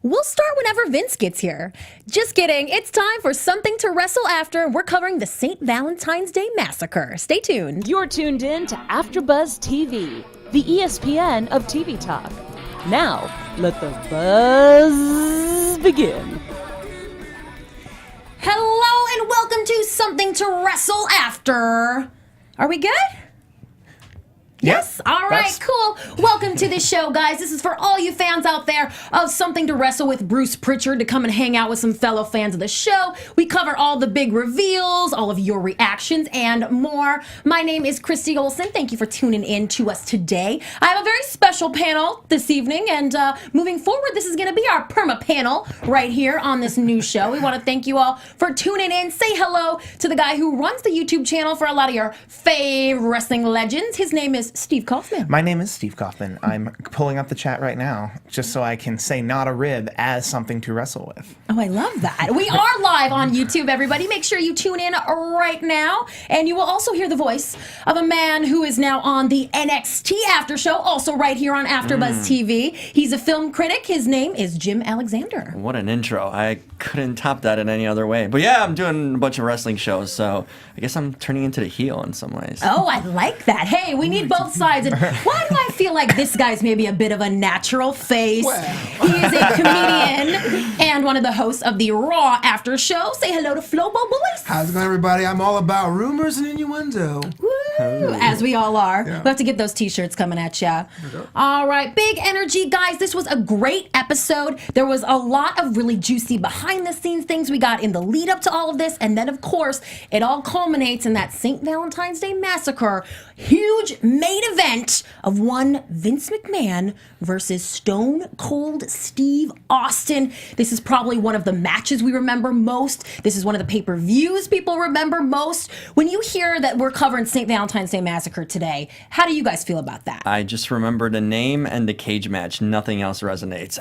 We'll start whenever Vince gets here. Just kidding. It's time for something to wrestle after. We're covering the St. Valentine's Day Massacre. Stay tuned. You're tuned in to AfterBuzz TV, the ESPN of TV talk. Now, let the buzz begin. Hello and welcome to Something to Wrestle After. Are we good? Yes? All right, cool. Welcome to the show, guys. This is for all you fans out there of Something to Wrestle with Bruce Pritchard to come and hang out with some fellow fans of the show. We cover all the big reveals, all of your reactions, and more. My name is Christy Olsen. Thank you for tuning in to us today. I have a very special panel this evening, and moving forward, this is going to be our perma panel right here on this new show. We want to thank you all for tuning in. Say hello to the guy who runs the YouTube channel for a lot of your fave wrestling legends. His name is Steve Kaufman. My name is Steve Kaufman. I'm pulling up the chat right now just so I can say not a rib as something to wrestle with. Oh, I love that. We are live on YouTube, everybody. Make sure you tune in right now. And you will also hear the voice of a man who is now on the NXT After Show, also right here on AfterBuzz TV. He's a film critic. His name is Jim Alexander. What an intro. I couldn't top that in any other way. But yeah, I'm doing a bunch of wrestling shows, so I guess I'm turning into the heel in some ways. Oh, I like that. Hey, we need both sides. And why do I feel like this guy's maybe a bit of a natural face? He is a comedian and one of the hosts of the Raw After Show. Say hello to Flobo Boys. How's it going, everybody? I'm all about rumors and innuendo. Woo, as we all are. Yeah. We'll have to get those t-shirts coming at ya. All right, big energy, guys. This was a great episode. There was a lot of really juicy behind-the-scenes things we got in the lead up to all of this. And then, of course, it all culminates in that St. Valentine's Day Massacre. Huge main event of one Vince McMahon versus Stone Cold Steve Austin. This is probably one of the matches we remember most. This is one of the pay-per-views people remember most. When you hear that we're covering St. Valentine's Day Massacre today, how do you guys feel about that? I just remember the name and the cage match. Nothing else resonates.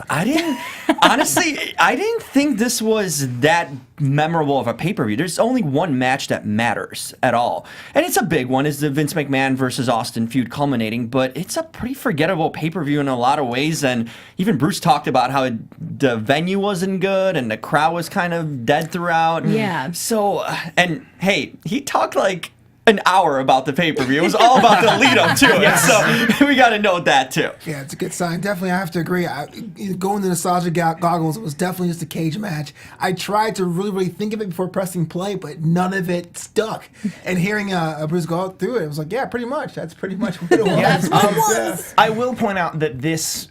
Honestly, I didn't think this was that memorable of a pay-per-view. There's only one match that matters at all. And it's a big one. It's the Vince McMahon versus Austin feud culminating, but it's a pretty forgettable pay-per-view in a lot of ways. And even Bruce talked about how the venue wasn't good and the crowd was kind of dead throughout. Yeah. So, and hey, he talked like an hour about the pay-per-view. It was all about the lead up to it. So we got to note that too. Yeah, it's a good sign. Definitely, I have to agree. Going to nostalgia goggles, it was definitely just a cage match. I tried to really think of it before pressing play, but none of it stuck. And hearing Bruce go through it, it was like, yeah, pretty much. That's pretty much what it was. That's what it was. I will point out that this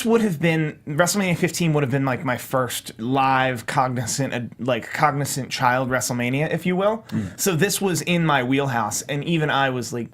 would have been, WrestleMania 15 would have been like my first live cognizant child WrestleMania, if you will. So this was in my wheelhouse, and even I was like,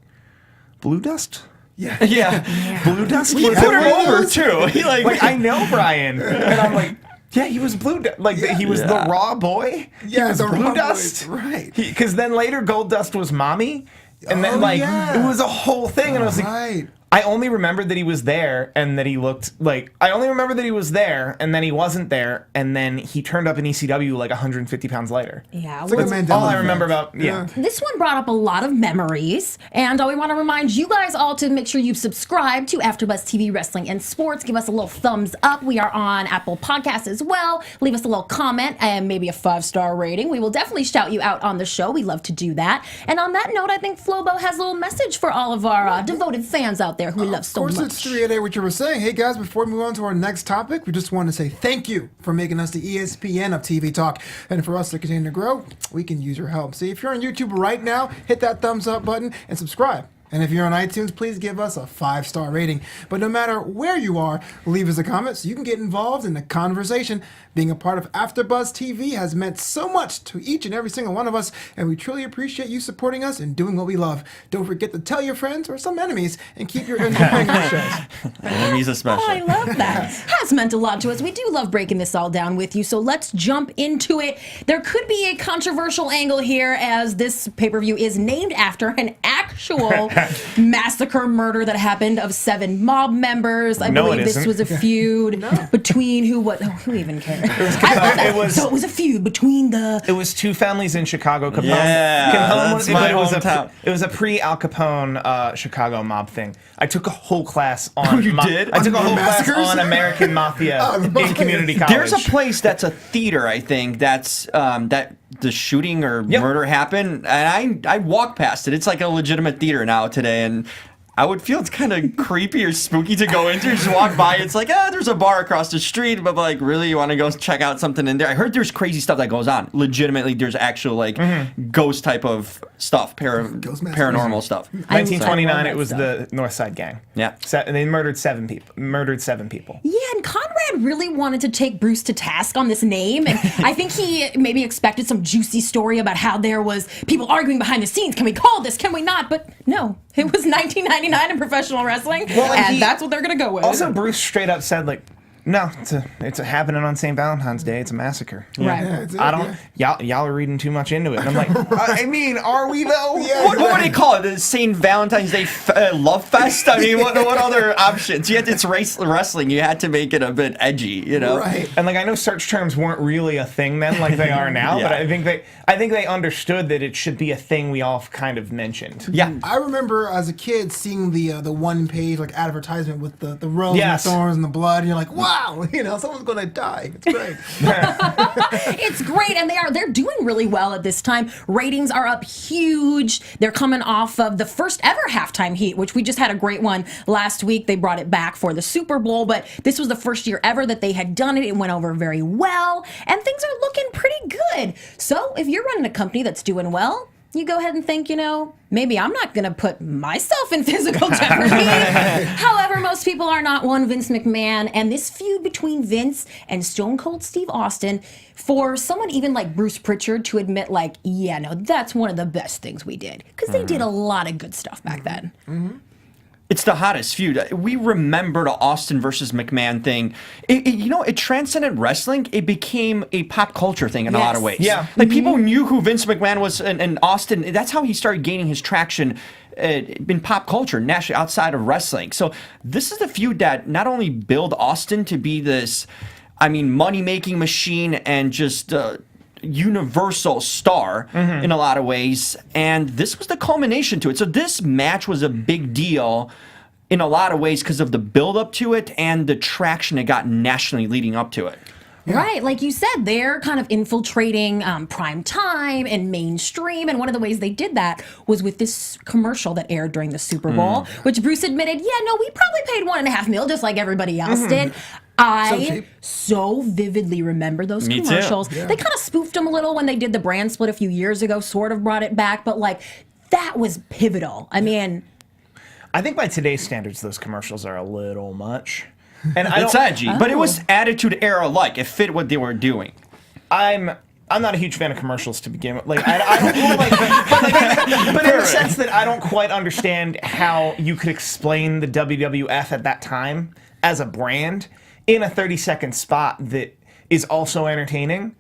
Blue Dust? Yeah. Blue Dust was put him over too. He like I know Brian, and I'm like, yeah, he was Blue Dust. He was the Raw boy. Yeah, he was the Blue Raw Dust. Boys, right. Because then later Gold Dust was Mommy, and then it was a whole thing, and I was like, I only remembered that he was there and that he looked like... I only remember that he was there and then he wasn't there and then he turned up in ECW like 150 pounds later. Yeah. That's all I remember about... Yeah. This one brought up a lot of memories, and we want to remind you guys all to make sure you subscribe to AfterBuzz TV Wrestling and Sports. Give us a little thumbs up. We are on Apple Podcasts as well. Leave us a little comment and maybe a 5-star rating. We will definitely shout you out on the show. We love to do that. And on that note, I think Flobo has a little message for all of our devoted fans out there who we love so much. Of course, it's 388, what you were saying. Hey, guys, before we move on to our next topic, we just want to say thank you for making us the ESPN of TV talk. And for us to continue to grow, we can use your help. See, if you're on YouTube right now, hit that thumbs up button and subscribe. And if you're on iTunes, please give us a 5-star rating. But no matter where you are, leave us a comment so you can get involved in the conversation. Being a part of AfterBuzz TV has meant so much to each and every single one of us, and we truly appreciate you supporting us and doing what we love. Don't forget to tell your friends or some enemies and keep your enjoying our shows. Enemies especially. Oh, I love that. Has meant a lot to us. We do love breaking this all down with you, so let's jump into it. There could be a controversial angle here as this pay-per-view is named after an actual actual massacre murder that happened of 7 mob members. I believe this was a feud between who even cares? So it was a feud between It was 2 families in Chicago. Capone, that's my hometown. It was a pre-Al Capone Chicago mob thing. I took a whole class on. Did? I took a whole class on American Mafia in community college. There's a place that's a theater, I think, that's that the shooting or murder happened, and I walked past it. It's like a legitimate theater now today, and I would feel it's kind of creepy or spooky to go into. Just walk by. It's like, there's a bar across the street, but like, really, you want to go check out something in there? I heard there's crazy stuff that goes on. Legitimately, there's actual like ghost type of stuff, paranormal stuff. 1929, it was the North Side Gang. Yeah, and they murdered 7 people. Yeah, and Conrad really wanted to take Bruce to task on this name, and I think he maybe expected some juicy story about how there was people arguing behind the scenes. Can we call this? Can we not? But no, it was 1999 in professional wrestling, and that's what they're gonna go with. Also, Bruce straight up said like, no, it's a happening on St. Valentine's Day. It's a massacre. Right. Yeah, y'all are reading too much into it. And I'm like, I mean, are we though? What do they call it? The St. Valentine's Day Love Fest? I mean, what other options? It's wrestling. You had to make it a bit edgy, you know? Right. And like, I know search terms weren't really a thing then, like they are now. But I think they understood that it should be a thing we all kind of mentioned. Yeah. I remember as a kid seeing the 1-page like advertisement with the rose and the thorns and the blood, and you're like, wow, someone's gonna die. It's great. It's great, and they're doing really well at this time. Ratings are up huge. They're coming off of the first ever halftime heat, which we just had a great one last week. They brought it back for the Super Bowl, but this was the first year ever that they had done it. It went over very well, and things are looking pretty good. So if you're running a company that's doing well, you go ahead and think, maybe I'm not going to put myself in physical jeopardy. However, most people are not one Vince McMahon, and this feud between Vince and Stone Cold Steve Austin, for someone even like Bruce Pritchard to admit like, yeah, no, that's one of the best things we did, because they did a lot of good stuff back then. It's the hottest feud. We remember the Austin versus McMahon thing. It transcended wrestling. It became a pop culture thing in a lot of ways. Yeah. Like, people knew who Vince McMahon was, and Austin. That's how he started gaining his traction in pop culture, nationally, outside of wrestling. So this is the feud that not only built Austin to be this, money-making machine and just universal star in a lot of ways, and this was the culmination to it. So this match was a big deal in a lot of ways because of the build up to it and the traction it got nationally leading up to it. Yeah. Right, like you said, they're kind of infiltrating prime time and mainstream, and one of the ways they did that was with this commercial that aired during the Super Bowl, which Bruce admitted, we probably paid $1.5 million just like everybody else did. I so vividly remember those commercials. Yeah. They kind of spoofed them a little when they did the brand split a few years ago, sort of brought it back, but like, that was pivotal. I think by today's standards, those commercials are a little much. And it's edgy, but it was Attitude Era like. It fit what they were doing. I'm not a huge fan of commercials to begin with. Like, I don't but in the sense that I don't quite understand how you could explain the WWF at that time as a brand in a 30-second spot that is also entertaining.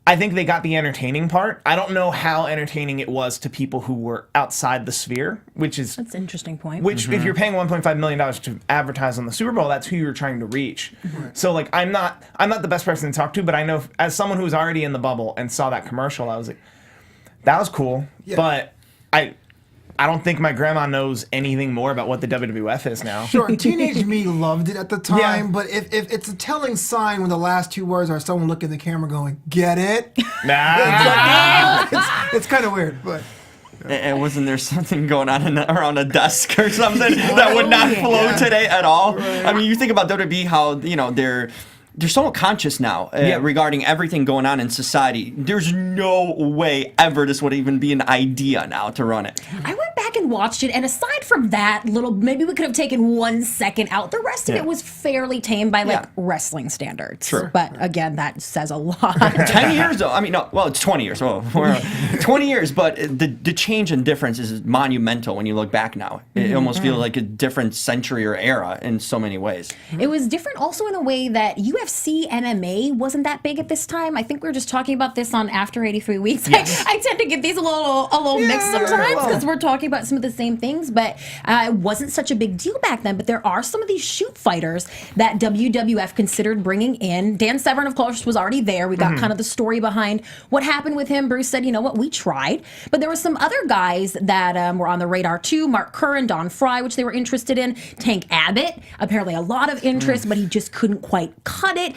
I think they got the entertaining part. I don't know how entertaining it was to people who were outside the sphere, that's an interesting point. Which, if you're paying $1.5 million to advertise on the Super Bowl, that's who you're trying to reach. So, like, I'm not the best person to talk to, but I know as someone who was already in the bubble and saw that commercial, I was like, that was cool. Yeah. But I don't think my grandma knows anything more about what the WWF is now. Sure, teenage me loved it at the time, but if it's a telling sign when the last 2 words are someone looking at the camera going, "Get it?" It's kind of weird, but. And wasn't there something going on around a desk or something that would not flow today at all? Right. You think about WWE, how they're so conscious now regarding everything going on in society. There's no way ever this would even be an idea now to run it. I went back and watched it, and aside from that little, maybe we could have taken 1 second out. The rest of it was fairly tame by wrestling standards. Sure. But again, that says a lot. 10 years though. It's 20 years. Well, 20 years, but the change and difference is monumental when you look back now. It almost feels like a different century or era in so many ways. It was different also in a way that UFC MMA wasn't that big at this time. I think we were just talking about this on After 83 Weeks. Yes. I tend to get these a little mixed sometimes because we're talking about some some of the same things, but it wasn't such a big deal back then. But there are some of these shoot fighters that WWF considered bringing in. Dan Severn, of course, was already there. We got kind of the story behind what happened with him. Bruce said, you know what, we tried. But there were some other guys that were on the radar too. Mark Curran, Don Fry, which they were interested in. Tank Abbott, apparently a lot of interest, but he just couldn't quite cut it.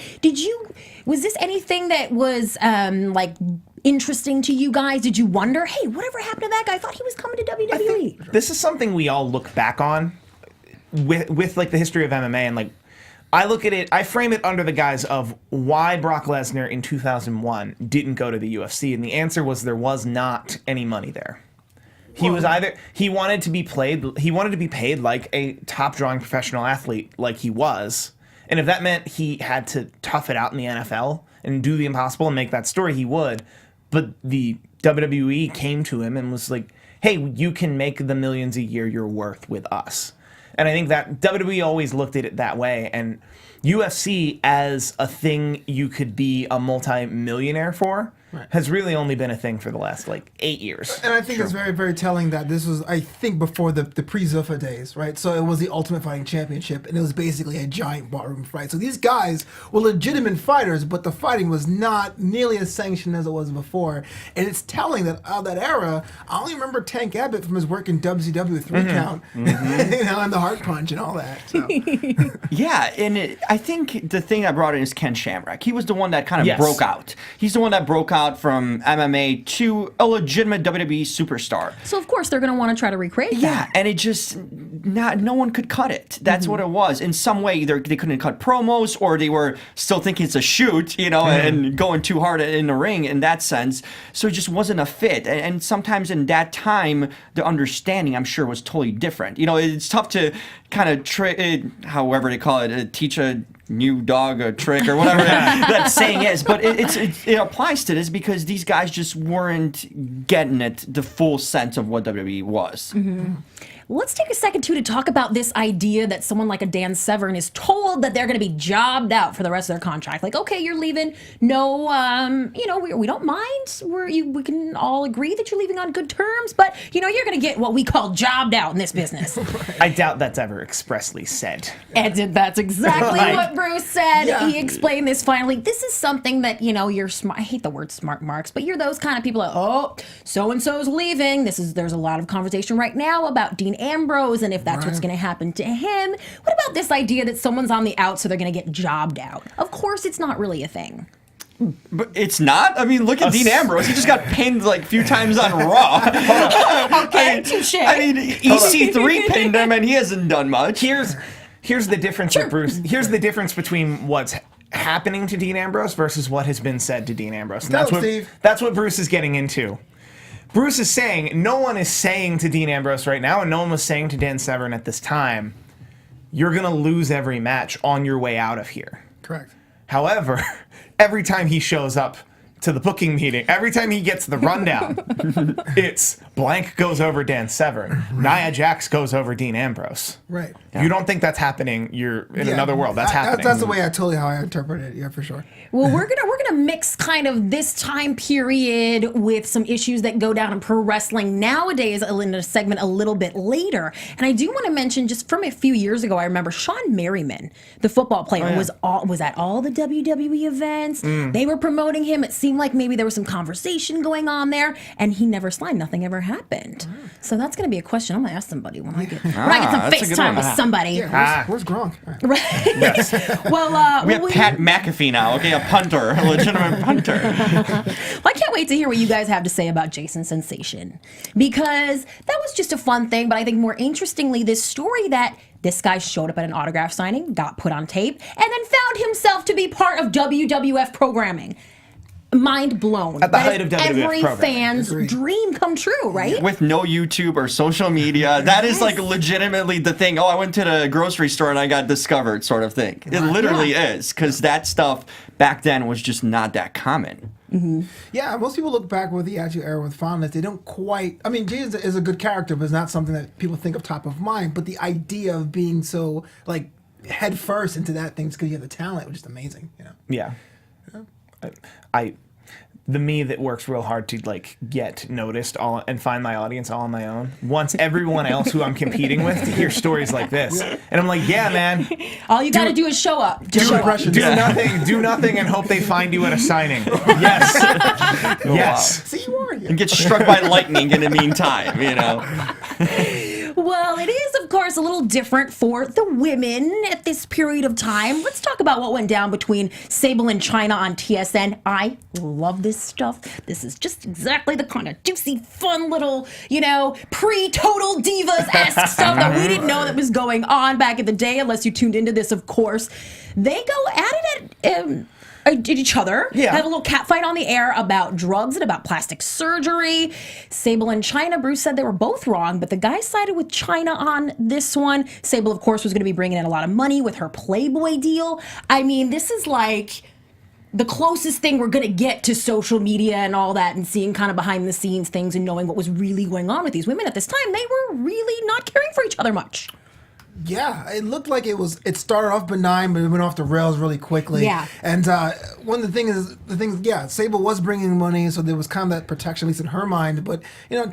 Was this anything that was like interesting to you guys? Did you wonder, hey, whatever happened to that guy? I thought he was coming to WWE. This is something we all look back on with like the history of MMA, and like I look at it, I frame it under the guise of why Brock Lesnar in 2001 didn't go to the UFC, and the answer was there was not any money there. He wanted to be paid like a top drawing professional athlete, like he was. And if that meant he had to tough it out in the NFL and do the impossible and make that story, he would. But the WWE came to him and was like, hey, you can make the millions a year you're worth with us. And I think that WWE always looked at it that way. And UFC as a thing you could be a multi-millionaire for has really only been a thing for the last, 8 years. And I think it's very, very telling that this was, I think, before the pre-Zuffa days, right? So it was the Ultimate Fighting Championship, and it was basically a giant barroom fight. So these guys were legitimate fighters, but the fighting was not nearly as sanctioned as it was before. And it's telling that out of that era, I only remember Tank Abbott from his work in WCW 3-count, and the Heart Punch and all that. So. Yeah, and I think the thing that brought in is Ken Shamrock. He was the one that kind of broke out. He's the one that broke out from MMA to a legitimate WWE superstar. So of course they're going to want to try to recreate that. Yeah, and it just no one could cut it. That's what it was. In some way, either they couldn't cut promos, or they were still thinking it's a shoot, and going too hard in the ring in that sense. So it just wasn't a fit. And sometimes in that time, the understanding, I'm sure, was totally different. It's tough to kind of however they call it, teach a new dog a trick or whatever that saying is, but it applies to this because these guys just weren't getting it, the full sense of what WWE was. Let's take a second, too, to talk about this idea that someone like a Dan Severn is told that they're going to be jobbed out for the rest of their contract. Like, okay, you're leaving. No, we don't mind. We can all agree that you're leaving on good terms, but, you're going to get what we call jobbed out in this business. I doubt that's ever expressly said. And that's exactly what Bruce said. Yeah. He explained this finally. This is something that, you're smart. I hate the word smart marks, but you're those kind of people that, so-and-so's leaving. There's a lot of conversation right now about Dean Ambrose and if that's what's going to happen to him. What about this idea that someone's on the out so they're going to get jobbed out? Of course, it's not really a thing. But it's not? I mean, look at Dean Ambrose. He just got pinned a few times on Raw. Okay, touche. EC3 pinned him and he hasn't done much. Here's the difference with Bruce. Here's the difference between what's happening to Dean Ambrose versus what has been said to Dean Ambrose. And that's what Bruce is getting into. Bruce is saying, no one is saying to Dean Ambrose right now, and no one was saying to Dan Severn at this time, you're going to lose every match on your way out of here. Correct. However, every time he shows up to the booking meeting, every time he gets the rundown, it's blank goes over Dan Severn, Nia Jax goes over Dean Ambrose. Right. Yeah. You don't think that's happening? You're in another world. That's happening. That's the way how I interpret it. Yeah, for sure. Well, we're gonna mix kind of this time period with some issues that go down in pro wrestling nowadays in a segment a little bit later. And I do want to mention, just from a few years ago, I remember Sean Merriman, the football player, was at all the WWE events. They were promoting him. It seemed like maybe there was some conversation going on there, and he never signed. Nothing ever happened. So that's going to be a question I'm going to ask somebody when I get some FaceTime with somebody. Yeah, where's Gronk? Right. Yes. Well, we have Pat McAfee now. Okay, a punter, a legitimate punter. Well, I can't wait to hear what you guys have to say about Jason Sensation, because that was just a fun thing. But I think more interestingly, this story that this guy showed up at an autograph signing, got put on tape, and then found himself to be part of WWF programming. Mind blown. At the height of WWF every programming. fan's dream come true, right? With no YouTube or social media, that is legitimately the thing. Oh, I went to the grocery store and I got discovered, sort of thing. It literally is, because that stuff back then was just not that common. Yeah, most people look back with the Attitude Era with fondness. They don't quite. I mean, Jay is a good character, but it's not something that people think of top of mind. But the idea of being so head first into that thing because you have the talent was just amazing. Yeah. the me that works real hard to like get noticed all and find my audience all on my own wants everyone else who I'm competing with to hear stories like this. And I'm like, yeah, man. All you got to do is show up. Just show up. Do nothing and hope they find you at a signing. Yes. Yes. See, you are here. And get struck by lightning in the meantime, you know. Well, it is, of course, a little different for the women at this period of time. Let's talk about what went down between Sable and China on TSN. I love this stuff. This is just exactly the kind of juicy, fun little, pre-Total Divas-esque stuff that we didn't know that was going on back in the day, unless you tuned into this, of course. They go at it at each other. Yeah. Have a little catfight on the air about drugs and about plastic surgery. Sable and China, Bruce said they were both wrong, but the guy sided with China on this one. Sable, of course, was going to be bringing in a lot of money with her Playboy deal. I mean, this is like the closest thing we're going to get to social media and all that, and seeing kind of behind the scenes things and knowing what was really going on with these women at this time. They were really not caring for each other much. Yeah, it looked like it started off benign, but it went off the rails really quickly. Yeah. And one of the things, Sable was bringing money, so there was kind of that protection, at least in her mind. But,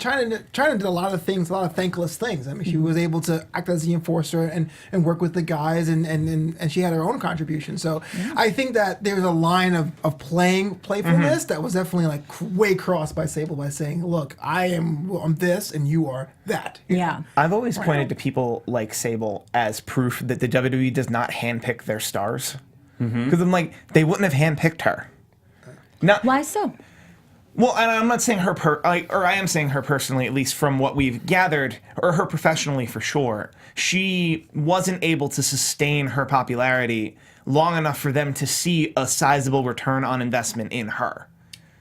China did a lot of things, a lot of thankless things. I mean, she was able to act as the enforcer and work with the guys, and she had her own contribution. So I think that there's a line of playfulness that was definitely like way crossed by Sable by saying, look, I'm this and you are that. Yeah. I've always pointed to people like Sable as proof that the WWE does not handpick their stars. Because I'm like, they wouldn't have handpicked her. Now, Why so? well, and I'm not saying her, or I am saying her personally, at least from what we've gathered, or her professionally for sure. She wasn't able to sustain her popularity long enough for them to see a sizable return on investment in her.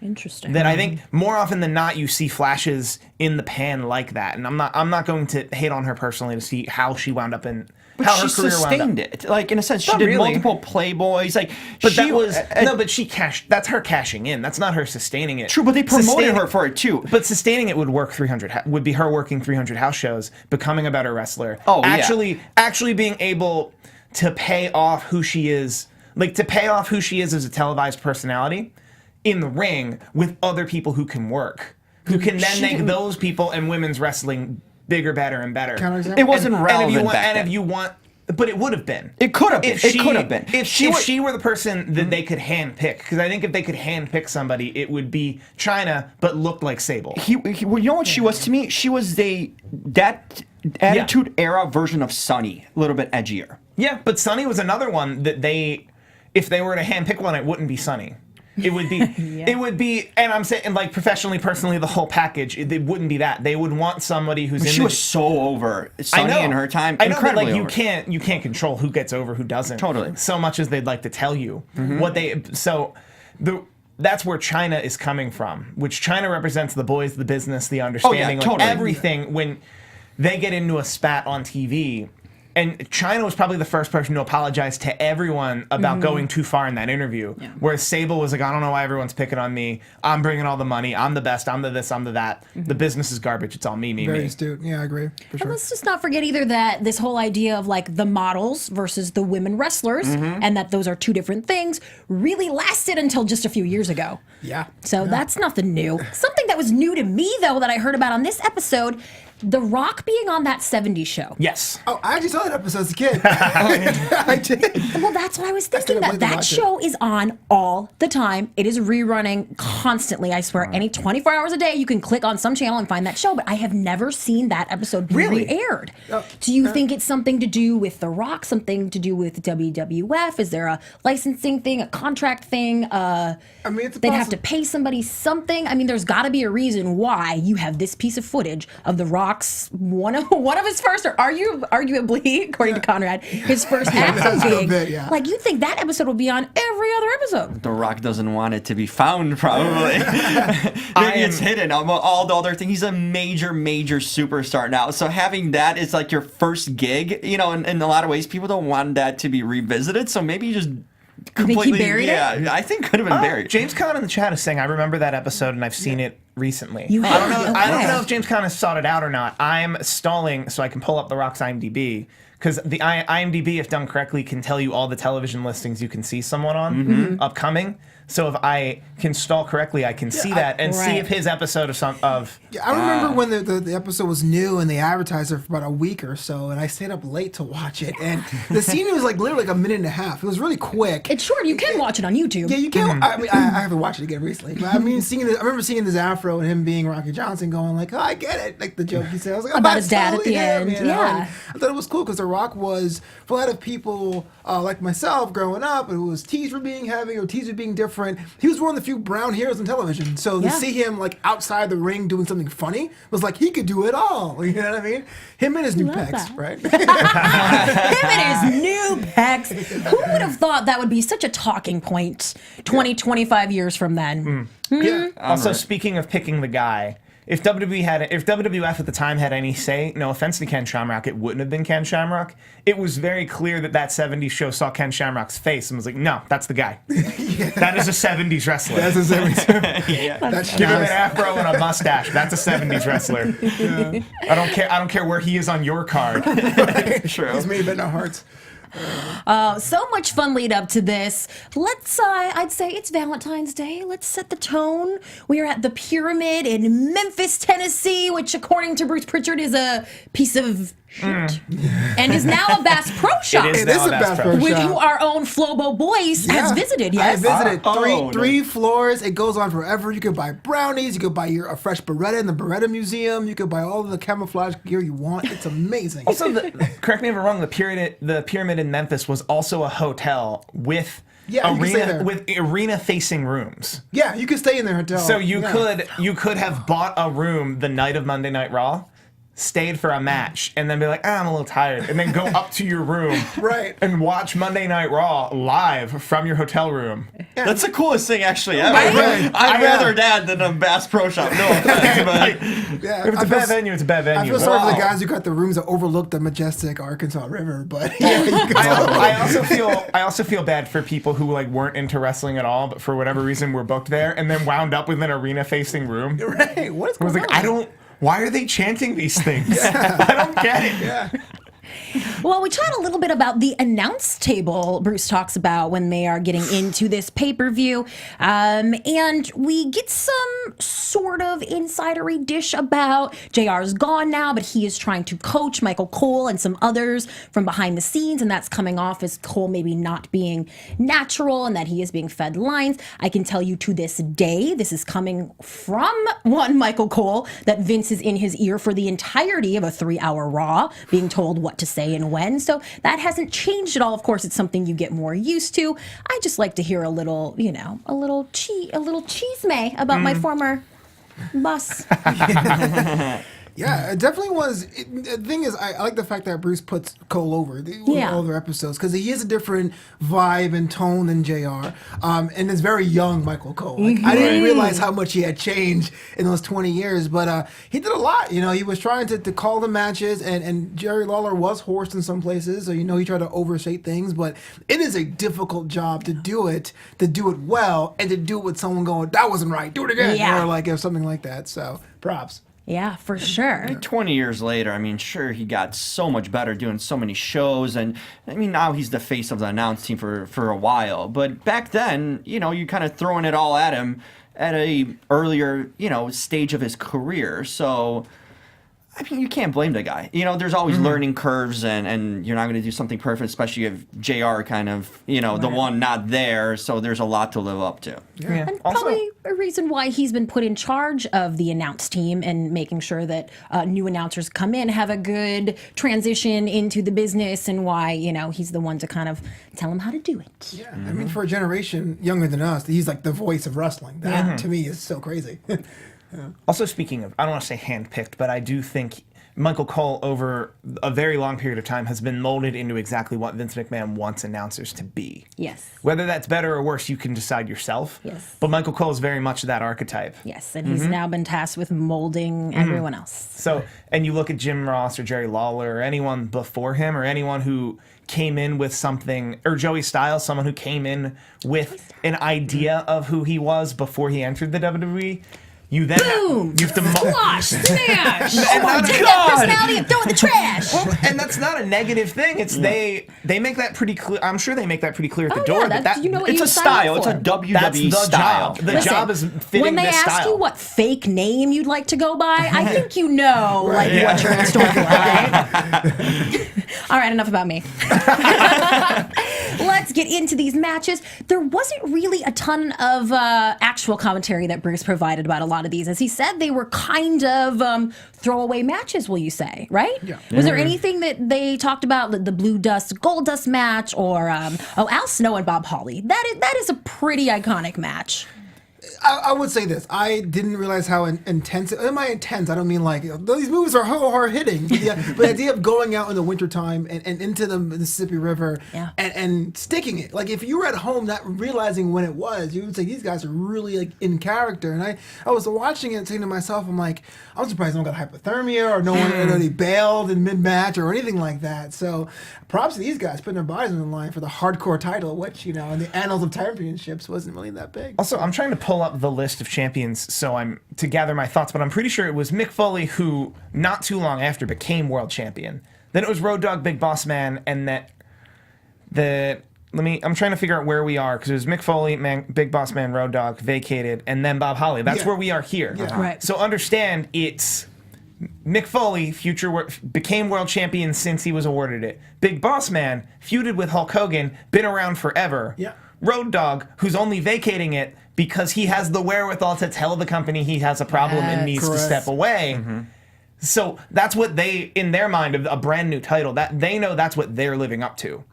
Interesting. That I think more often than not you see flashes in the pan like that, and I'm not going to hate on her personally to see how she wound up in. But how she her career sustained wound up. it. Like, in a sense, she Not did really. multiple Playboys. Like, But she that was no, but she cashed. That's her cashing in. That's not her sustaining it. True, but they promoted Sustaining- her for it too. But sustaining it would work 300. Would be her working 300 house shows, becoming a better wrestler. Oh, yeah. actually being able to pay off who she is, like to pay off who she is as a televised personality in the ring with other people who can work, who can then make those people and women's wrestling bigger, better, and better. Counterexample? It wasn't relevant back then. If you want, but it would have been. It could have been. If It could have been. If she were the person that they could handpick, because I think if they could handpick somebody, it would be China, but looked like Sable. Well, you know what she was to me? She was that Attitude Era version of Sunny, a little bit edgier. Yeah, but Sunny was another one that if they were to handpick one, it wouldn't be Sunny. It would be, it would be, and I'm saying, like professionally, personally, the whole package. It wouldn't be that. They would want somebody who's. She was so over. Sunny in her time, I know, but incredibly like over. you can't control who gets over, who doesn't. Totally. So much as they'd like to tell you that's where China is coming from. Which China represents the boys, the business, the understanding, like totally. everything. When they get into a spat on TV. And China was probably the first person to apologize to everyone about going too far in that interview. Yeah. Whereas Sable was like, I don't know why everyone's picking on me. I'm bringing all the money. I'm the best. I'm the this. I'm the that. The business is garbage. It's all me, me, Very me. astute. Yeah, I agree. For sure. And let's just not forget either that this whole idea of like the models versus the women wrestlers, and that those are two different things, really lasted until just a few years ago. Yeah. So that's nothing new. Something that was new to me, though, that I heard about on this episode, The Rock being on that 70s show. Yes. Oh, I actually saw that episode as a kid. I did. Well, that's what I was thinking, couldn't that wait to that watch it. show is on all the time. It is rerunning constantly. I swear, any 24 hours a day, you can click on some channel and find that show, but I have never seen that episode be Really? re-aired. Do you think it's something to do with The Rock, something to do with WWF? Is there a licensing thing, a contract thing? I mean, it's They'd have to pay somebody something. I mean, there's got to be a reason why you have this piece of footage of The Rock's one of his first, or arguably, according to Conrad, his first acting gig. bit, yeah. Like, you'd think that episode would be on every other episode. The Rock doesn't want it to be found, probably. Maybe it's hidden. All the other things. He's a major, major superstar now. So having that is like your first gig. You know, in a lot of ways, people don't want that to be revisited. So maybe you just completely buried it? Yeah, I think could have been buried. James Caan in the chat is saying, I remember that episode and I've seen it recently. You I don't have? know. I don't Okay. know if James Caan has sought it out or not. I'm stalling so I can pull up The Rock's IMDb because the IMDb, if done correctly, can tell you all the television listings you can see someone on upcoming. So if I can stall correctly, I can see that and see if his episode of Yeah, I remember when the episode was new and they advertised it for about a week or so, and I stayed up late to watch it. And the scene was like literally like a minute and a half. It was really quick. It's short. You can watch it on YouTube. Yeah, you can. I mean, I haven't watched it again recently, but I mean, I remember seeing this afro and him being Rocky Johnson, going like, "Oh, I get it," like the joke he said. I was like, About his dad at the end. You know? Yeah, And I thought it was cool because The Rock was for a lot of people like myself growing up. It was teased for being heavy or teased for being different. He was one of the few brown heroes on television, so to see him like outside the ring doing something funny was like he could do it all. You know what I mean? Him and his new pecs, that. right? Him and his new pecs. Who would have thought that would be such a talking point 25 years from then? Yeah. Also, speaking of picking the guy, if WWF at the time had any say, no offense to Ken Shamrock, it wouldn't have been Ken Shamrock. It was very clear that 70s show saw Ken Shamrock's face and was like, no, that's the guy. That is a 70s wrestler. That's a 70s. Give him an afro and a mustache. That's a 70s wrestler. I don't care where he is on your card. True. He's made but no hearts. So much fun lead up to this. Let's, I'd say it's Valentine's Day. Let's set the tone. We are at the Pyramid in Memphis, Tennessee, which according to Bruce Pritchard is a piece of shit. And is now a Bass Pro Shop. It is It is now a a Bass Bass Pro Pro With Shop. who our own Flobo Boys has visited, I yes? visited three floors. It goes on forever. You could buy brownies. You could buy a fresh Beretta in the Beretta Museum. You could buy all of the camouflage gear you want. It's amazing. Also, correct me if I'm wrong, the pyramid in Memphis was also a hotel with you can stay there. arena facing rooms. Yeah, you could stay in their hotel. So you could have bought a room the night of Monday Night Raw, stayed for a match, and then be like, I'm a little tired, and then go up to your room Right. and watch Monday Night Raw live from your hotel room. That's the coolest thing, actually, ever. Right. I'd rather that than a Bass Pro Shop. No offense, but Yeah, If it's a bad venue, it's a bad venue. I feel sorry for the Wow. guys who got the rooms that overlook the majestic Arkansas River, but yeah, you can I also feel bad for people who like weren't into wrestling at all, but for whatever reason were booked there and then wound up with an arena facing room. Right. What is I was going like, on? why are they chanting these things? I don't get it. Yeah. Well, we chat a little bit about the announce table Bruce talks about when they are getting into this pay-per-view. And we get some sort of insidery dish about JR's gone now, but he is trying to coach Michael Cole and some others from behind the scenes, and that's coming off as Cole maybe not being natural and that he is being fed lines. I can tell you to this day, this is coming from one Michael Cole, that Vince is in his ear for the entirety of a 3-hour Raw, being told what to say and when. So that hasn't changed at all. Of course, it's something you get more used to. I just like to hear a little, a little cheese-may about my former boss. Yeah, it definitely was. The thing is, I like the fact that Bruce puts Cole over all their episodes because he is a different vibe and tone than JR. And it's very young Michael Cole. Like, I didn't realize how much he had changed in those 20 years, but he did a lot. He was trying to call the matches, and Jerry Lawler was hoarse in some places, so he tried to overstate things, but it is a difficult job to do it well, and to do it with someone going, that wasn't right, do it again, or like something like that. So props. Yeah, for sure. 20 years later, I mean, sure, he got so much better doing so many shows, and I mean, now he's the face of the announce team for a while. But back then, you're kind of throwing it all at him at a earlier, stage of his career. So, I mean, you can't blame the guy. There's always learning curves, and you're not going to do something perfect, especially if JR kind of, the one not there. So there's a lot to live up to. Yeah. And Also, probably a reason why he's been put in charge of the announce team and making sure that new announcers come in, have a good transition into the business, and why, he's the one to kind of tell them how to do it. Yeah, I mean, for a generation younger than us, he's like the voice of wrestling. That, to me, is so crazy. Also, speaking of, I don't want to say handpicked, but I do think Michael Cole, over a very long period of time, has been molded into exactly what Vince McMahon wants announcers to be. Yes. Whether that's better or worse, you can decide yourself. Yes. But Michael Cole is very much that archetype. Yes, and he's now been tasked with molding everyone else. So, and you look at Jim Ross or Jerry Lawler or anyone before him or anyone who came in with something, or Joey Styles, someone who came in with an idea of who he was before he entered the WWE. You then Boom! you have to Squash! Smash! And Oh, that's- take that personality and throw it in the trash! and that's not a negative thing. It's they make that pretty clear. I'm sure they make that pretty clear at the Oh, door. yeah, that that's- you know what It's you a signed up style. It's a for. WWE that's the style. job. The Listen, job is fitting when they this ask style. you what fake name you'd like to go by, I think you know what you're in store for, right? All right, enough about me. Let's get into these matches. There wasn't really a ton of actual commentary that Bruce provided about a lot of these. As he said, they were kind of throwaway matches, will you say, right? Yeah. Was there anything that they talked about, the Blue Dust, Gold Dust match, or Al Snow and Bob Holly? That is a pretty iconic match. I would say this. I didn't realize how intense. And by intense, I don't mean like these moves are hard hitting. But the idea of going out in the wintertime and into the Mississippi River and sticking it. Like if you were at home, not realizing when it was, you would say these guys are really like in character. And I was watching it, saying to myself, I'm like, I'm surprised no one got hypothermia or no one they bailed in mid match or anything like that. So props to these guys putting their bodies on the line for the hardcore title, which in the annals of championships wasn't really that big. Also, I'm trying to pull up the list of champions to gather my thoughts, but I'm pretty sure it was Mick Foley who, not too long after, became world champion. Then it was Road Dogg, Big Boss Man, and I'm trying to figure out where we are, because it was Mick Foley, Big Boss Man, Road Dogg, vacated, and then Bob Holly. That's where we are here. Yeah. Right. So understand, it's Mick Foley, became world champion since he was awarded it. Big Boss Man, feuded with Hulk Hogan, been around forever. Yeah. Road Dogg, who's only vacating it because he has the wherewithal to tell the company he has a problem and needs to correct. step away. So that's what they, in their mind, of a brand new title, that they know that's what they're living up to.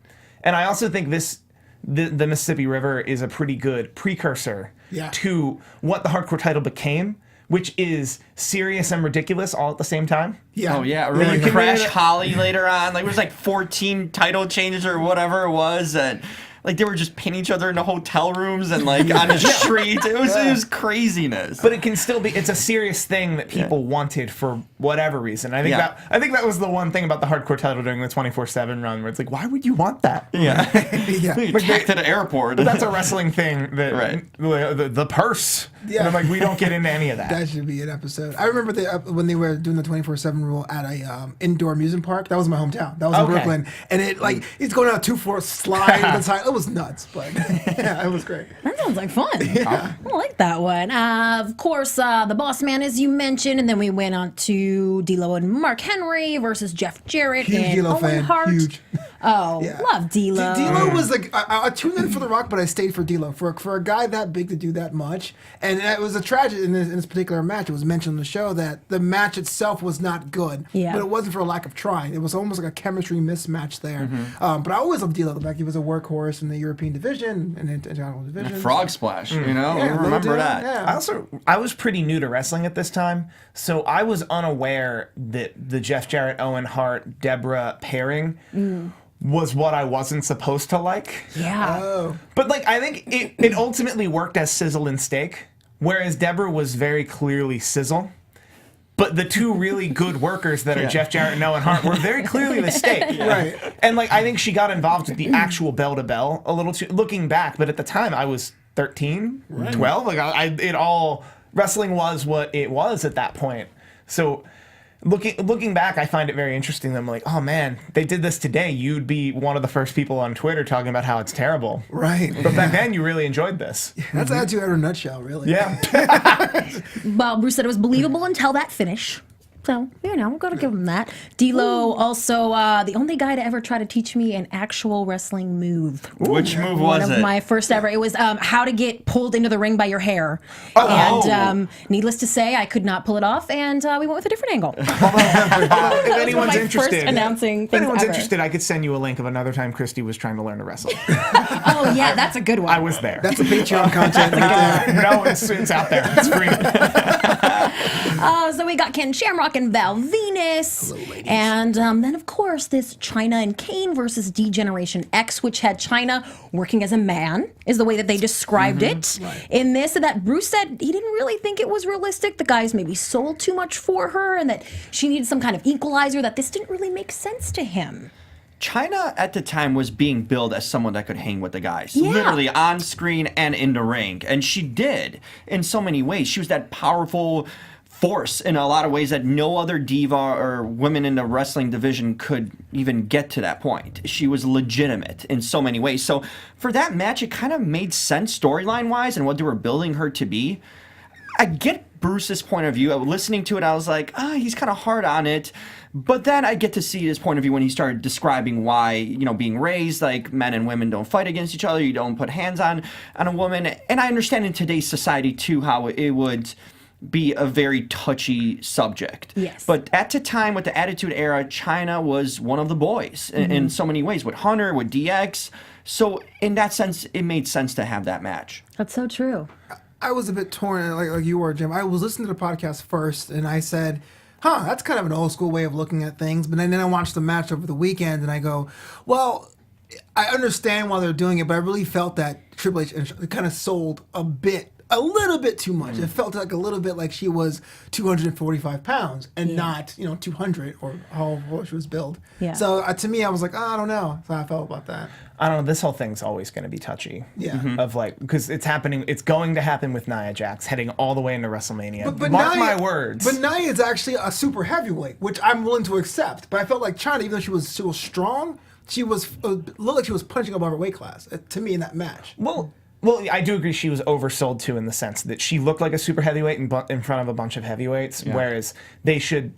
And I also think the Mississippi River is a pretty good precursor to what the hardcore title became, which is serious and ridiculous all at the same time. Yeah. Oh yeah, remember you can Crash really- Holly later on? Like it was like 14 title changes or whatever it was, and like they were just pinning each other in the hotel rooms and like on the street. It was craziness. But it can still be. It's a serious thing that people wanted for whatever reason. I think that was the one thing about the hardcore title during the 24/7 run, where it's like, why would you want that? yeah, Yeah. attacked at the airport. That's a wrestling thing. That Right. the purse. Yeah. And I'm like, we don't get into any of that. That should be an episode. I remember when they were doing the 24/7 rule at a indoor amusement park. That was my hometown. That was in Okay. Brooklyn, and it like he's going out 2 floors slide on the side. It was nuts, but yeah, it was great. That sounds like fun. I like that one. Of course, the Boss Man, as you mentioned, and then we went on to D'Lo and Mark Henry versus Jeff Jarrett Huge and D'Lo Owen fan. Hart. Huge. Oh, Yeah. love D'Lo. D'Lo was like I tuned in for The Rock, but I stayed for D'Lo for a guy that big to do that much. And it was a tragedy in this particular match. It was mentioned on the show that the match itself was not good, Yeah. but it wasn't for a lack of trying. It was almost like a chemistry mismatch there. But I always loved D'Lo. Like he was a workhorse in the European division and international division. Frog Splash, you know, Yeah, remember D'Lo, that. Yeah. I was pretty new to wrestling at this time, so I was unaware that the Jeff Jarrett, Owen Hart, Deborah pairing was what I wasn't supposed to like. Yeah. Oh. But like, I think it ultimately worked as sizzle and steak, whereas Deborah was very clearly sizzle. But the two really good workers that are Jeff Jarrett and Owen Hart were very clearly the steak. Right. And like, I think she got involved with the actual bell to bell a little too, looking back, but at the time I was 13, 12. Like wrestling was what it was at that point. So looking back, I find it very interesting that I'm like, oh man, they did this today. You'd be one of the first people on Twitter talking about how it's terrible. Right. But back then, you really enjoyed this. That's attitude in a nutshell, really. Yeah. Well, Bruce said it was believable until that finish. So, we've got to give him that. D'Lo, also the only guy to ever try to teach me an actual wrestling move. Which move One was of it? my first ever. It was how to get pulled into the ring by your hair. Oh. And needless to say, I could not pull it off, and we went with a different angle. If That was anyone's one of my interested, first announcing if things anyone's ever. interested, I could send you a link of another time Christy was trying to learn to wrestle. Oh, yeah, that's a good one. I was there. That's a Patreon content right there. No, it's out there. It's free. So we got Ken Shamrock and Val Venus. And then, of course, this Chyna and Caan versus D-Generation X, which had Chyna working as a man, is the way that they described it. Right. In this, that Bruce said he didn't really think it was realistic. The guys maybe sold too much for her and that she needed some kind of equalizer, that this didn't really make sense to him. China at the time was being billed as someone that could hang with the guys, Yeah. literally on screen and in the ring. And she did in so many ways. She was that powerful force in a lot of ways that no other diva or women in the wrestling division could even get to that point. She was legitimate in so many ways. So for that match, it kind of made sense storyline wise and what they were building her to be. I get Bruce's point of view. Listening to it, I was like, he's kind of hard on it. But then I get to see his point of view when he started describing why, being raised, like men and women don't fight against each other. You don't put hands on a woman. And I understand in today's society, too, how it would be a very touchy subject. Yes. But at the time, with the Attitude Era, China was one of the boys in so many ways, with Hunter, with DX. So in that sense, it made sense to have that match. That's so true. I was a bit torn, like you were, Jim. I was listening to the podcast first, and I said, that's kind of an old school way of looking at things. But then I watched the match over the weekend, and I go, well, I understand why they're doing it, but I really felt that Triple H kind of sold a little bit too much. It felt like a little bit like she was 245 pounds and not, 200 or how she was billed. Yeah. So to me, I was like, I don't know. That's how I felt about that. I don't know. This whole thing's always going to be touchy. Yeah. Of because it's happening. It's going to happen with Nia Jax heading all the way into WrestleMania. But Mark Nia, my words. But Nia is actually a super heavyweight, which I'm willing to accept. But I felt like China, even though she was strong, she was looked like she was punching above her weight class to me in that match. Well, I do agree she was oversold too in the sense that she looked like a super heavyweight in front of a bunch of heavyweights, whereas they should,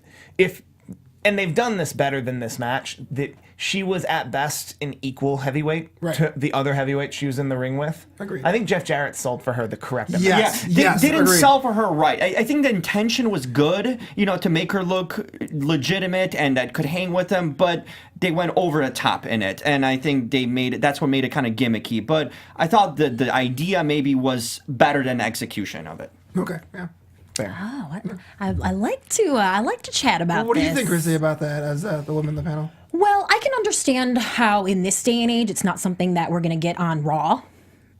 and they've done this better than this match, that she was at best an equal heavyweight to the other heavyweight she was in the ring with. Agreed. I think Jeff Jarrett sold for her the correct amount. Yes. They didn't agreed. sell for her right. I think the intention was good, to make her look legitimate and that could hang with them, but they went over the top in it. And I think that's what made it kind of gimmicky. But I thought the idea maybe was better than the execution of it. Okay, yeah. Fair. Oh, I like to chat about What do this. you think, Chrissy, about that as the woman in the panel? Well, I can understand how in this day and age it's not something that we're going to get on Raw,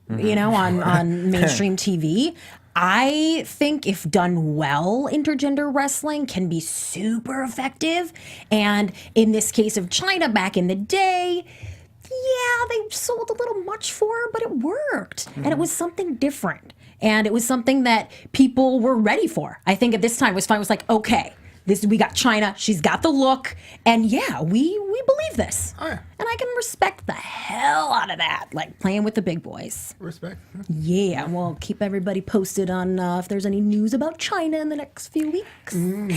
on mainstream TV. I think if done well, intergender wrestling can be super effective. And in this case of China back in the day, they sold a little much for her, but it worked. And it was something different. And it was something that people were ready for. I think at this time it was fine. It was like, okay, we got China. She's got the look. And we believe this. Oh, yeah. And I can respect the hell out of that. Like playing with the big boys. Respect. Yeah, we'll keep everybody posted on if there's any news about China in the next few weeks. You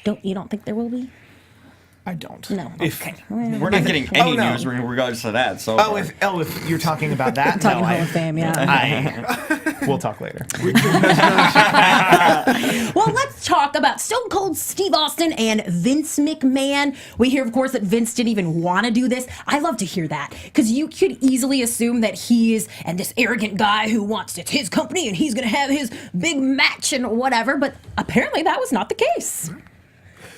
don't think there will be? I don't. No. Okay. We're not getting any no. news regardless of that. So If you're talking about that, Talking no, Hall of Fame, yeah. we'll talk later. Well, let's talk about Stone Cold Steve Austin and Vince McMahon. We hear, of course, that Vince didn't even want to do this. I love to hear that because you could easily assume that he is this arrogant guy who wants it's his company and he's going to have his big match and whatever. But apparently that was not the case.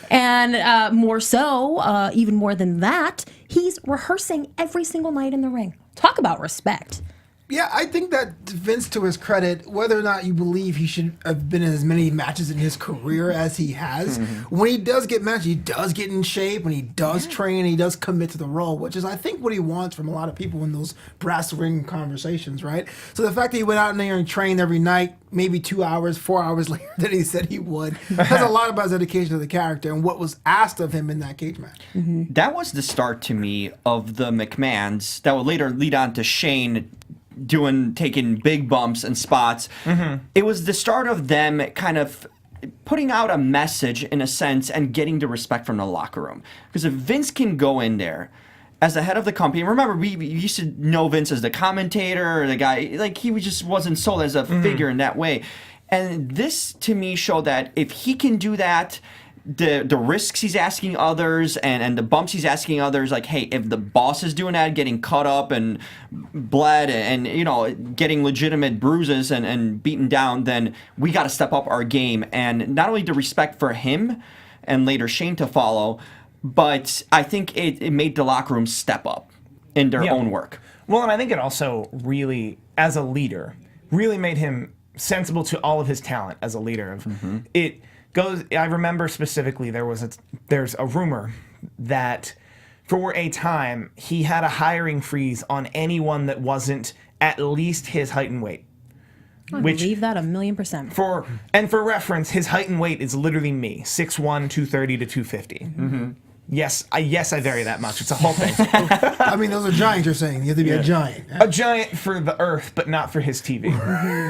And more so, even more than that, he's rehearsing every single night in the ring. Talk about respect. Yeah, I think that Vince, to his credit, whether or not you believe he should have been in as many matches in his career as he has, when he does get matches, he does get in shape, when he does train, he does commit to the role, which is, I think, what he wants from a lot of people in those brass ring conversations, right? So the fact that he went out in there and trained every night, maybe 2 hours, 4 hours later than he said he would, has a lot about his dedication to the character and what was asked of him in that cage match. that was the start to me of the McMahons that would later lead on to Shane taking big bumps and spots. It was the start of them kind of putting out a message in a sense and getting the respect from the locker room. Because if Vince can go in there as the head of the company, and remember, we used to know Vince as the commentator or the guy, like he just wasn't sold as a figure in that way. And this to me showed that if he can do that, the risks he's asking others and the bumps he's asking others, like, hey, if the boss is doing that, getting cut up and bled and getting legitimate bruises and beaten down, then we got to step up our game. And not only the respect for him and later Shane to follow, but I think it made the locker room step up in their own work. Well, and I think it also really, as a leader, really made him sensible to all of his talent as a leader. I remember specifically there's a rumor that for a time, he had a hiring freeze on anyone that wasn't at least his height and weight. I believe that 1,000,000%. For reference, his height and weight is literally me, 6'1", 230 to 250. Mm-hmm. Yes, I vary that much. It's a whole thing. I mean, those are giants. You're saying you have to be a giant. A giant for the Earth, but not for his TV.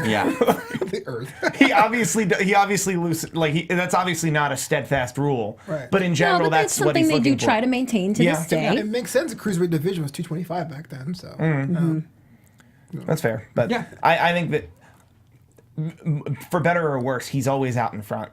Yeah. The Earth. he obviously that's obviously not a steadfast rule. Right. But in general, but that's what something he's they do looking for. try to maintain to this day. It makes sense. The cruiserweight division was 225 back then, so. That's fair. But Yeah. I think that for better or worse, he's always out in front.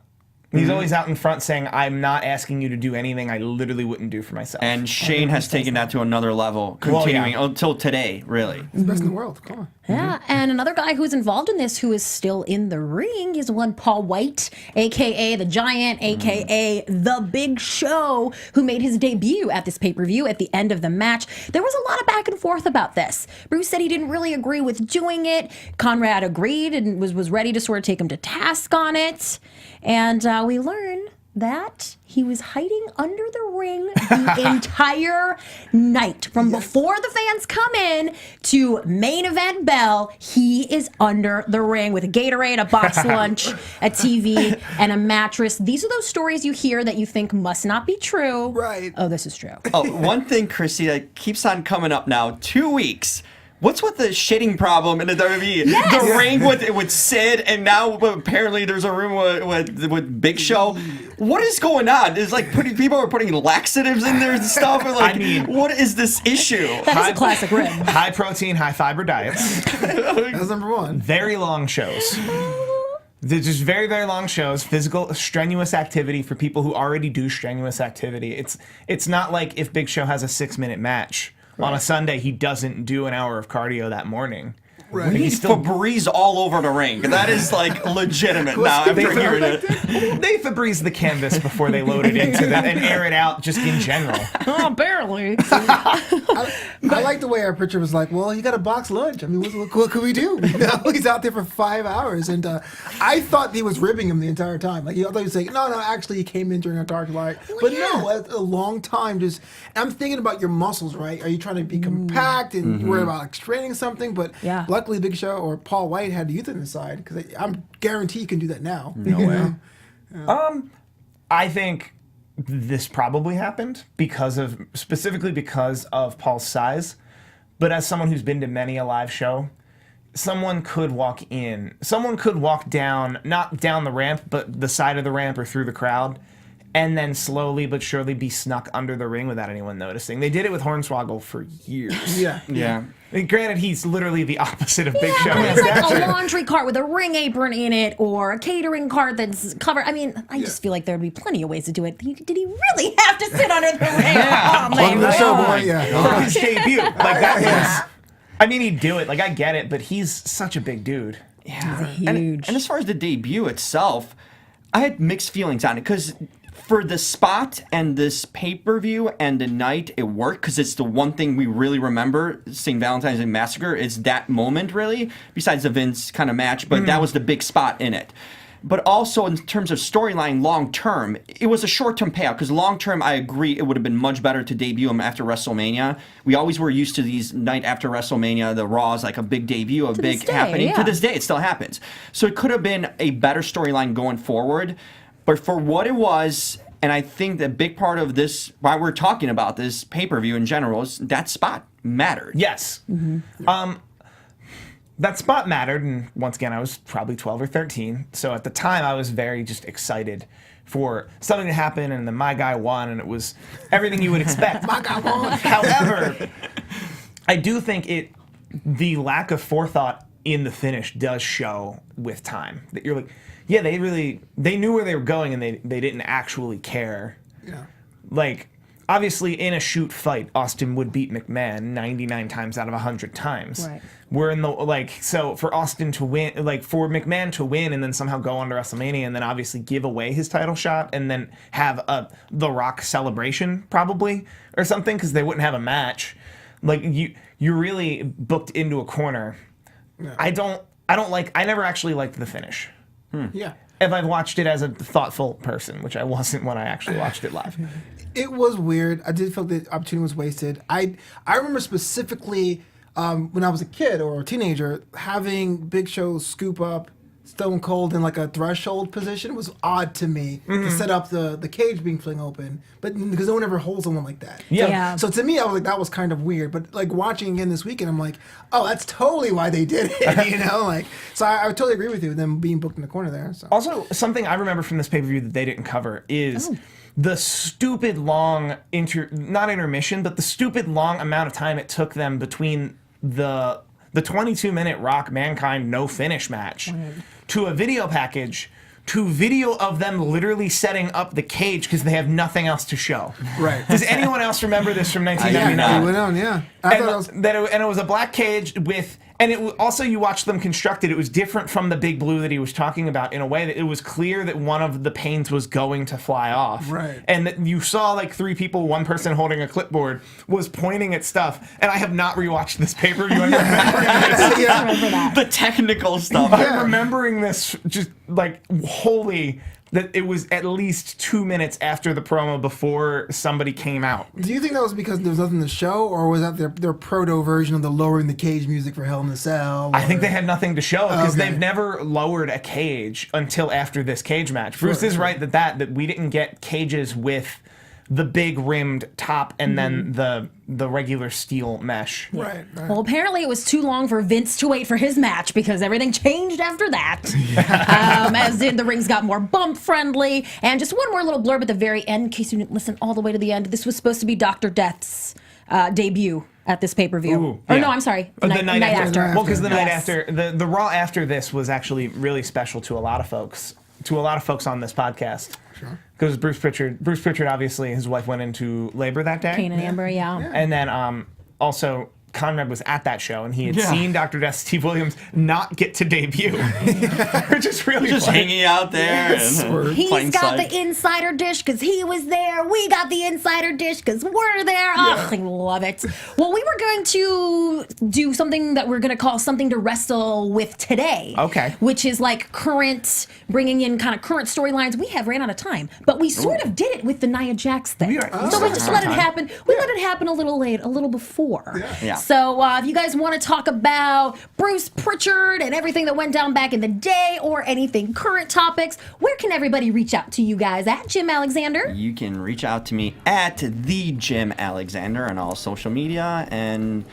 He's always out in front saying, I'm not asking you to do anything I literally wouldn't do for myself. And Shane has taken that to another level, continuing until today, really. He's the best in the world. Come on. Yeah, and another guy who's involved in this who is still in the ring is one Paul White, a.k.a. The Giant, a.k.a. The Big Show, who made his debut at this pay-per-view at the end of the match. There was a lot of back and forth about this. Bruce said he didn't really agree with doing it. Conrad agreed and was ready to sort of take him to task on it. And we learned that he was hiding under the ring the entire night. From before the fans come in to main event bell, he is under the ring with a Gatorade, a box lunch, a TV, and a mattress. These are those stories you hear that you think must not be true. Right. Oh, this is true. Oh, one thing, Chrissy, that keeps on coming up now, 2 weeks. What's with the shitting problem in the WWE? Yes. The ring with Sid, and now apparently there's a room with Big Show. What is going on? It's like people are putting laxatives in there and stuff. And like, I mean, what is this issue? That is a classic ring. High protein, high fiber diets. That's number one. Very long shows. They're just very, very long shows. Physical, strenuous activity for people who already do strenuous activity. It's not like if Big Show has a 6-minute match. On a Sunday, he doesn't do an hour of cardio that morning. Right. We need Febreze all over the ring. That is like legitimate now after hearing it. They Febreze the canvas before they load it into them and air it out just in general. Oh, barely. I like the way our pitcher was like, well, he got a box lunch. I mean, what could we do? You know, he's out there for 5 hours. And I thought he was ribbing him the entire time. Like, I thought he was saying, no, actually, he came in during a dark light. But no, a long time just... I'm thinking about your muscles, right? Are you trying to be compact and you're worried about like, straining something? But luckily, Big Show or Paul White had the youth on his side because I'm guarantee you can do that now. No way. I think this probably happened specifically because of Paul's size. But as someone who's been to many a live show, someone could walk down, not down the ramp, but the side of the ramp or through the crowd, and then slowly but surely be snuck under the ring without anyone noticing. They did it with Hornswoggle for years. Yeah. And granted, he's literally the opposite of Big Show. But in it's like stature. a laundry cart with a ring apron in it or a catering cart that's covered. I mean, I just feel like there'd be plenty of ways to do it. Did he really have to sit under the ring? Oh, my Welcome to the show, God. boy. Yeah. For his debut. Like that was... I mean, he'd do it. Like, I get it, but he's such a big dude. Yeah. Huge. And as far as the debut itself, I had mixed feelings on it because for the spot and this pay-per-view and the night, it worked because it's the one thing we really remember seeing Valentine's Massacre is that moment, really, besides the Vince kind of match, but that was the big spot in it. But also in terms of storyline long-term, it was a short-term payout because long-term, I agree, it would have been much better to debut him after WrestleMania. We always were used to these night after WrestleMania, the Raws, like a big debut, a big this day, happening. yeah. To this day, it still happens. So it could have been a better storyline going forward. But for what it was, and I think the big part of this, why we're talking about this pay-per-view in general, is that spot mattered. Yes. That spot mattered, and once again, I was probably 12 or 13. So at the time, I was very just excited for something to happen, and then my guy won, and it was everything you would expect. My guy won. However, I do think the lack of forethought in the finish does show with time. That you're like, yeah, they knew where they were going, and they didn't actually care. Yeah. Like, obviously, in a shoot fight, Austin would beat McMahon 99 times out of 100 times. Right. We're in the, so for Austin to win, for McMahon to win and then somehow go on to WrestleMania and then obviously give away his title shot and then have The Rock celebration, probably, or something, because they wouldn't have a match. Like, you're really booked into a corner. Yeah. I never actually liked the finish. Yeah. if I've watched it as a thoughtful person, which I wasn't when I actually watched it live. It was weird. I did feel the opportunity was wasted. I remember specifically when I was a kid or a teenager, having Big Show scoop up Stone Cold in like a threshold position was odd to me to set up the cage being flung open, but because no one ever holds someone like that. Yeah. So to me, I was like, that was kind of weird. But like watching again this weekend, I'm like, oh, that's totally why they did it. You know, like so I totally agree with you. Them being booked in the corner there. So. Also, something I remember from this pay-per-view that they didn't cover is the stupid long not intermission, but the stupid long amount of time it took them between the 22-minute Rock Mankind no finish match to a video package to video of them literally setting up the cage because they have nothing else to show. Right. Does anyone else remember this from 1999? Yeah, it went on, yeah. I thought And it was a black cage with, and also you watched them construct it. It was different from the big blue that he was talking about in a way that it was clear that one of the panes was going to fly off. Right. And that you saw like three people, one person holding a clipboard was pointing at stuff. And I have not rewatched this pay-per-view. I'm remembering this. The technical stuff. I'm remembering this just like wholly. That it was at least 2 minutes after the promo before somebody came out. Do you think that was because there was nothing to show, or was that their proto version of the lowering the cage music for Hell in a Cell? I think they had nothing to show because they've never lowered a cage until after this cage match. Bruce is right that we didn't get cages with the big rimmed top and then the regular steel mesh. Right. Well, apparently it was too long for Vince to wait for his match because everything changed after that. As in the rings got more bump friendly. And just one more little blurb at the very end, in case you didn't listen all the way to the end. This was supposed to be Dr. Death's debut at this pay-per-view. No, I'm sorry. The night after. Well, because the night Yes. after, the Raw after this was actually really special to a lot of folks. To a lot of folks on this podcast. Sure. Because Bruce Pritchard, obviously, his wife went into labor that day. Caan and Amber, yeah. And then also, Conrad was at that show, and he had seen Dr. Death Steve Williams not get to debut. Which is really Just funny. hanging out there. And He's playing got psych. the insider dish because he was there. We got the insider dish because we're there. Oh, I love it. Well, we were going to do something that we're going to call something to wrestle with today. Okay. Which is like bringing in kind of current storylines. We have ran out of time, but we sort of did it with the Nia Jax thing. So we just let it happen. We let it happen a little late, a little before. Yeah. So if you guys want to talk about Bruce Pritchard and everything that went down back in the day or anything current topics, where can everybody reach out to you guys at? Jim Alexander? You can reach out to me at the Jim Alexander on all social media, and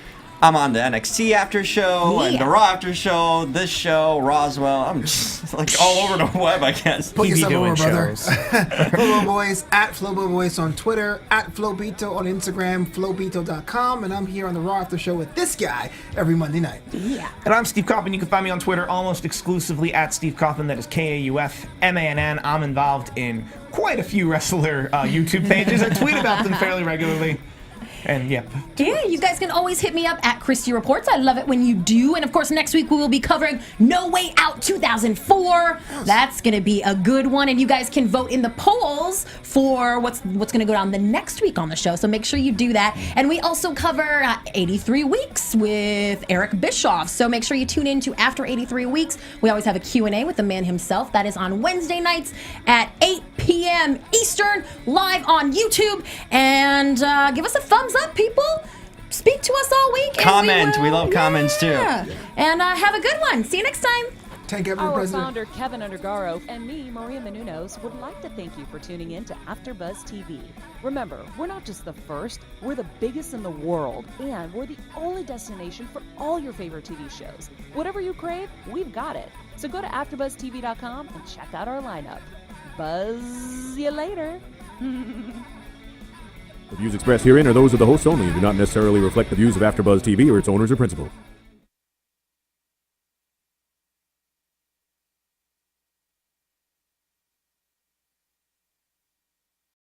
I'm on the NXT after show and the Raw after show, this show, Roswell. I'm just like all over the web, I guess. Put yourself over, brother. shows. Flobo Boys at Flobo Boys on Twitter, at Flobito on Instagram, Flobito.com, and I'm here on the Raw After Show with this guy every Monday night. Yeah. And I'm Steve Kaufman. You can find me on Twitter almost exclusively at Steve Kaufman. That is KAUFMANN. I'm involved in quite a few wrestler YouTube pages. I tweet about them fairly regularly. And yeah. Yeah, you guys can always hit me up at Christy Reports. I love it when you do. And of course, next week we will be covering No Way Out 2004. That's going to be a good one. And you guys can vote in the polls for what's going to go down the next week on the show. So make sure you do that. And we also cover 83 Weeks with Eric Bischoff. So make sure you tune in to After 83 Weeks. We always have a Q&A with the man himself. That is on Wednesday nights at 8 p.m. Eastern, live on YouTube. And give us a thumbs up, people. Speak to us all week. Comment. And we love comments, too. And have a good one. See you next time. Tank Everett Our President. founder, Keven Undergaro, and me, Maria Menounos, would like to thank you for tuning in to AfterBuzz TV. Remember, we're not just the first, we're the biggest in the world, and we're the only destination for all your favorite TV shows. Whatever you crave, we've got it. So go to AfterBuzzTV.com and check out our lineup. Buzz you later. The views expressed herein are those of the hosts only and do not necessarily reflect the views of AfterBuzz TV or its owners or principals.